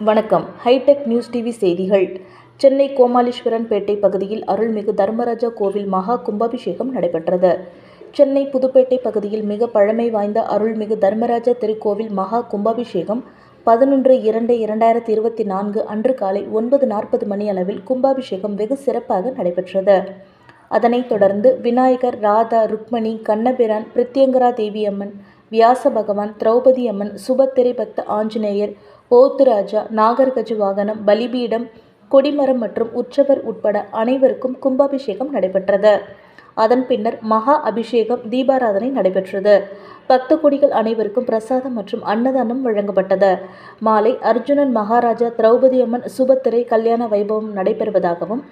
வணக்கம். Hitech news TV செய்திகள். சென்னை கோமாளீஸ்வரன்பேட்டை பகுதியில் அருள்மிகு தர்மராஜா கோவில் மகா கும்பாபிஷேகம் நடைபெற்றது. சென்னை புதுப்பேட்டை பகுதியில் மிக பழமை வாய்ந்த அருள்மிகு தர்மராஜா திருக்கோவில் மகா கும்பாபிஷேகம் 11/2/2024 அன்று காலை 9:40 மணி அளவில் கும்பாபிஷேகம் வெகு சிறப்பாக நடைபெற்றது. அதனைத் தொடர்ந்து விநாயகர், ராதா, ருக்மணி, கண்ணபிரான், பிரித்யங்கரா தேவி அம்மன், வியாச பகவான், திரௌபதி அம்மன், சுபத்திரை பக்த ஆஞ்சநேயர், போத்துராஜா, நாகர்கஜ வாகனம், பலிபீடம், கொடிமரம் மற்றும் உற்சவர் உட்பட அனைவருக்கும் கும்பாபிஷேகம் நடைபெற்றது. அதன் பின்னர் மகா அபிஷேகம், தீபாராதனை நடைபெற்றது. பக்த கோடிகள் அனைவருக்கும் பிரசாதம் மற்றும் அன்னதானம் வழங்கப்பட்டது. மாலை அர்ஜுனன் மகாராஜா, திரௌபதி அம்மன் சுபத்திரை கல்யாண வைபவம் நடைபெறுவதாகவும்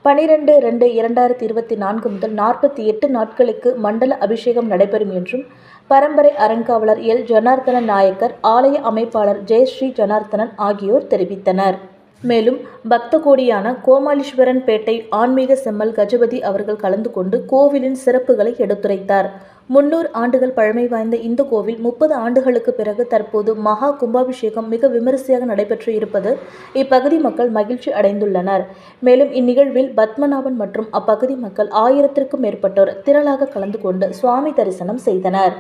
12/2/2024 முதல் 48 நாட்களுக்கு மண்டல அபிஷேகம் நடைபெறும் என்றும் பரம்பரை அறங்காவலர் எல். ஜனார்த்தன நாயக்கர், ஆலய அமைப்பாளர் ஜெயஸ்ரீ ஜனார்த்தனன் ஆகியோர் தெரிவித்தனர். மேலும் பக்த கோடியான கோமாளீஸ்வரன்பேட்டை ஆன்மீக செம்மல் கஜபதி அவர்கள் கலந்து கொண்டு கோவிலின் சிறப்புகளை எடுத்துரைத்தார். 300 ஆண்டுகள் பழமை வாய்ந்த இந்த கோவில் 30 ஆண்டுகளுக்கு பிறகு தற்போது மகா கும்பாபிஷேகம் மிக விமரிசையாக நடைபெற்று இருப்பது இப்பகுதி மக்கள் மகிழ்ச்சி அடைந்துள்ளனர். மேலும் இந்நிகழ்வில் பத்மநாபன் மற்றும் அப்பகுதி மக்கள் 1000க்கும் மேற்பட்டோர் திரளாக கலந்து கொண்டு சுவாமி தரிசனம் செய்தனர்.